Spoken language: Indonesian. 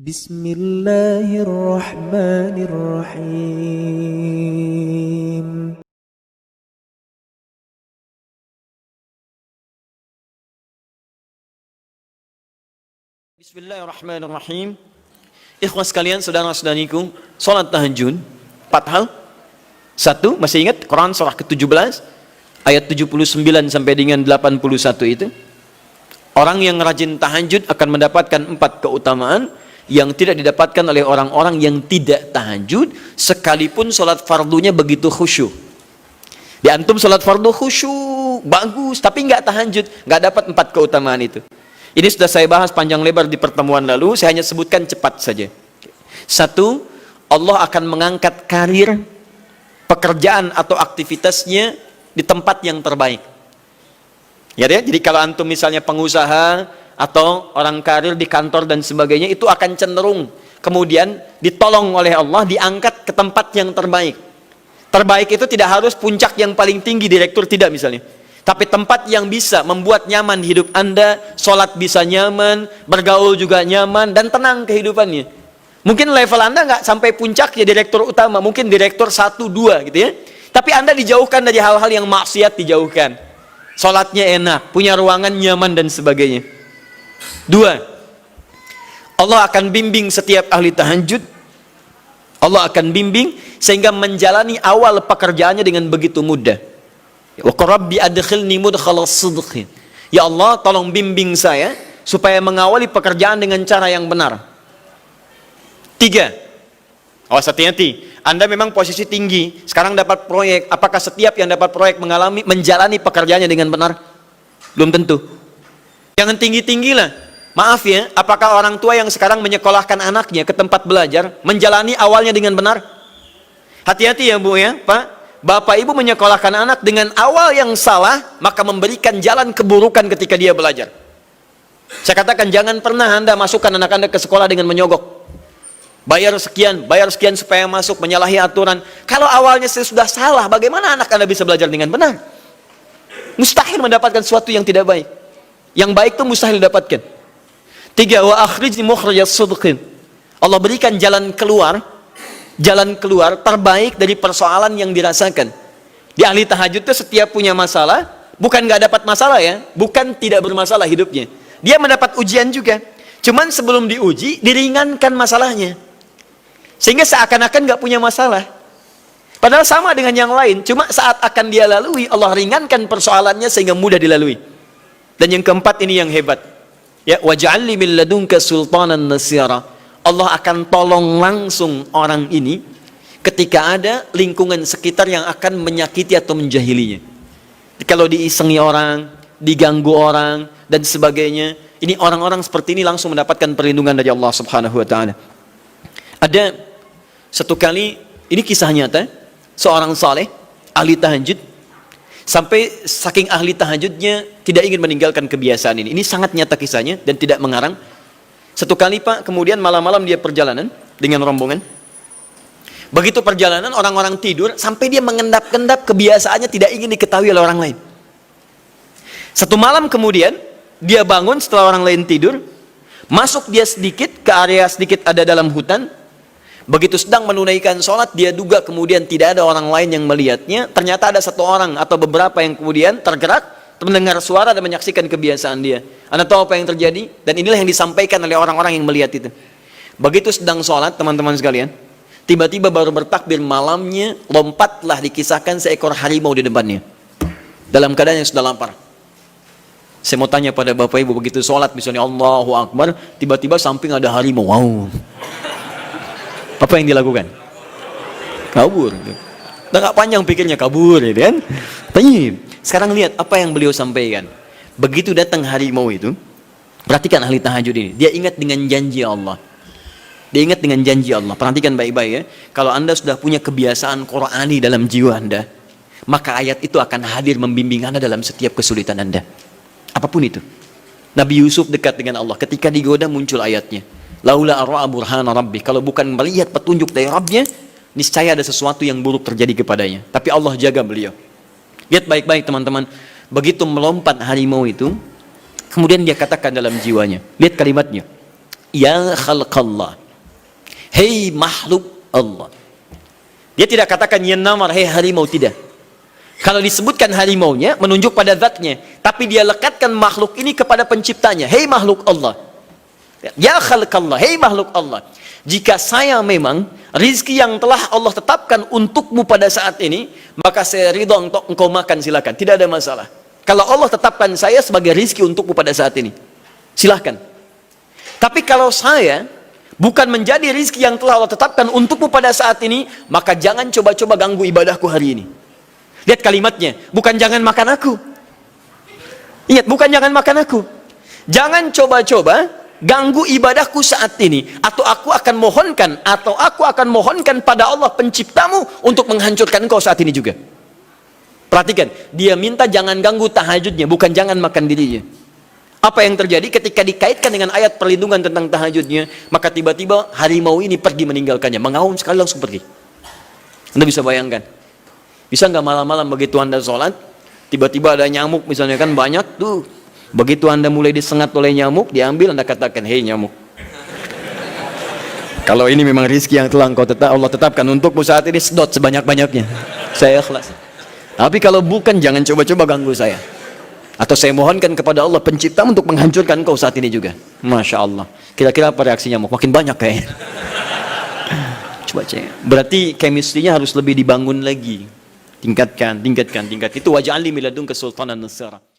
Bismillahirrahmanirrahim. Bismillahirrahmanirrahim. Ikhwas sekalian, saudara-saudariku, salat tahajud 4 hal. 1, masih ingat Quran surah ke-17 ayat 79 sampai dengan 81 itu. Orang yang rajin tahajud akan mendapatkan 4 keutamaan yang tidak didapatkan oleh orang-orang yang tidak tahajud, sekalipun salat fardunya begitu khusyuk. Di antum salat fardu khusyuk, bagus, tapi nggak tahajud, nggak dapat 4 keutamaan itu. Ini sudah saya bahas panjang lebar di pertemuan lalu, saya hanya sebutkan cepat saja. 1, Allah akan mengangkat karir, pekerjaan atau aktivitasnya di tempat yang terbaik. Ya, jadi kalau antum misalnya pengusaha atau orang karir di kantor dan sebagainya, itu akan cenderung kemudian ditolong oleh Allah, diangkat ke tempat yang terbaik. Terbaik itu tidak harus puncak yang paling tinggi, direktur, tidak misalnya. Tapi tempat yang bisa membuat nyaman hidup Anda, sholat bisa nyaman, bergaul juga nyaman, dan tenang kehidupannya. Mungkin level Anda nggak sampai puncak ya direktur utama, mungkin direktur 1, 2 gitu ya. Tapi Anda dijauhkan dari hal-hal yang maksiat, dijauhkan. Sholatnya enak, punya ruangan nyaman dan sebagainya. 2, Allah akan bimbing setiap ahli tahajud. Allah akan bimbing sehingga menjalani awal pekerjaannya dengan begitu mudah. Wa rabbi adkhilni mudkhala sidqin. Ya Allah, tolong bimbing saya supaya mengawali pekerjaan dengan cara yang benar. 3, awas hati-hati. Anda memang posisi tinggi, sekarang dapat proyek. Apakah setiap yang dapat proyek menjalani pekerjaannya dengan benar? Belum tentu. Jangan tinggi-tinggi lah. Maaf ya, apakah orang tua yang sekarang menyekolahkan anaknya ke tempat belajar menjalani awalnya dengan benar? Hati-hati ya Bu ya, Pak. Bapak Ibu menyekolahkan anak dengan awal yang salah, maka memberikan jalan keburukan ketika dia belajar. Saya katakan jangan pernah Anda masukkan anak Anda ke sekolah dengan menyogok. Bayar sekian supaya masuk, menyalahi aturan. Kalau awalnya sudah salah, bagaimana anak Anda bisa belajar dengan benar? Mustahil mendapatkan sesuatu yang tidak baik. Yang baik itu mustahil didapatkan. 3, wa akhrijni mukhrajas sidqin. Allah berikan jalan keluar terbaik dari persoalan yang dirasakan. Di ahli tahajud itu setiap punya masalah, bukan nggak dapat masalah ya, bukan tidak bermasalah hidupnya. Dia mendapat ujian juga. Cuman sebelum diuji, diringankan masalahnya. Sehingga seakan-akan nggak punya masalah. Padahal sama dengan yang lain, cuma saat akan dia lalui, Allah ringankan persoalannya sehingga mudah dilalui. Dan yang keempat ini yang hebat. Ya, waj'alni min ladunka sultanan nasira. Allah akan tolong langsung orang ini ketika ada lingkungan sekitar yang akan menyakiti atau menjahilinya. Kalau diisengi orang, diganggu orang dan sebagainya, ini orang-orang seperti ini langsung mendapatkan perlindungan dari Allah Subhanahu wa taala. Ada satu kali, ini kisah nyata, seorang saleh ahli tahajud, sampai saking ahli tahajudnya tidak ingin meninggalkan kebiasaan ini. Ini sangat nyata kisahnya dan tidak mengarang. Satu kali Pak, kemudian malam-malam dia perjalanan dengan rombongan. Begitu perjalanan, orang-orang tidur, sampai dia mengendap-endap, kebiasaannya tidak ingin diketahui oleh orang lain. Satu malam kemudian, dia bangun setelah orang lain tidur, masuk dia sedikit ke area sedikit ada dalam hutan. Begitu sedang menunaikan sholat, dia duga kemudian tidak ada orang lain yang melihatnya. Ternyata ada satu orang atau beberapa yang kemudian tergerak, mendengar suara dan menyaksikan kebiasaan dia. Anda tahu apa yang terjadi? Dan inilah yang disampaikan oleh orang-orang yang melihat itu. Begitu sedang sholat, teman-teman sekalian, tiba-tiba baru bertakbir malamnya, lompatlah dikisahkan seekor harimau di depannya. Dalam keadaan yang sudah lapar. Saya mau tanya pada Bapak Ibu, begitu sholat misalnya Allahu Akbar, tiba-tiba samping ada harimau. Wow. Apa yang dilakukan? Kabur. Udah gak panjang pikirnya, kabur ya kan? Tayyib. Sekarang lihat apa yang beliau sampaikan. Begitu datang harimau itu, perhatikan ahli tahajud ini. Dia ingat dengan janji Allah. Dia ingat dengan janji Allah. Perhatikan baik-baik ya. Kalau Anda sudah punya kebiasaan Qur'ani dalam jiwa Anda, maka ayat itu akan hadir membimbing Anda dalam setiap kesulitan Anda. Apapun itu. Nabi Yusuf dekat dengan Allah. Ketika digoda muncul ayatnya. Laula arra'a burhana rabbi. Kalau bukan melihat petunjuk dari Rabbnya, niscaya ada sesuatu yang buruk terjadi kepadanya. Tapi Allah jaga beliau. Lihat baik-baik teman-teman. Begitu melompat harimau itu, kemudian dia katakan dalam jiwanya. Lihat kalimatnya. ya khalqallah, hei makhluk Allah. Dia tidak katakan ya namar, hei harimau, tidak. Kalau disebutkan harimaunya menunjuk pada zatnya, tapi dia lekatkan makhluk ini kepada penciptanya, hei makhluk Allah, ya khalqallah, hei makhluk Allah. Jika saya memang rizki yang telah Allah tetapkan untukmu pada saat ini, maka saya ridho untuk engkau makan, silakan, tidak ada masalah. Kalau Allah tetapkan saya sebagai rizki untukmu pada saat ini, silahkan. Tapi kalau saya bukan menjadi rizki yang telah Allah tetapkan untukmu pada saat ini, maka jangan coba-coba ganggu ibadahku hari ini. Lihat kalimatnya, bukan jangan makan aku. Ingat, bukan jangan makan aku. Jangan coba-coba ganggu ibadahku saat ini, atau aku akan mohonkan pada Allah penciptamu untuk menghancurkan engkau saat ini juga. Perhatikan, dia minta jangan ganggu tahajudnya, bukan jangan makan dirinya. Apa yang terjadi ketika dikaitkan dengan ayat perlindungan tentang tahajudnya, maka tiba-tiba harimau ini pergi meninggalkannya, mengaum sekali langsung pergi. Anda bisa bayangkan, bisa nggak malam-malam begitu Anda sholat, tiba-tiba ada nyamuk misalnya, kan banyak tuh, begitu Anda mulai disengat oleh nyamuk, diambil, Anda katakan, hei nyamuk, kalau ini memang rizki yang telah Allah tetapkan untukmu saat ini, sedot sebanyak-banyaknya, saya ikhlas. Tapi kalau bukan, jangan coba-coba ganggu saya. Atau saya mohonkan kepada Allah pencipta untuk menghancurkan kau saat ini juga. Masya Allah. Kira-kira apa reaksi nyamuk? Makin banyak kayaknya. Coba cek. Berarti chemistry-nya harus lebih dibangun lagi. Tingkatkan. Itu waj'alni min ladunka sultanan nasira.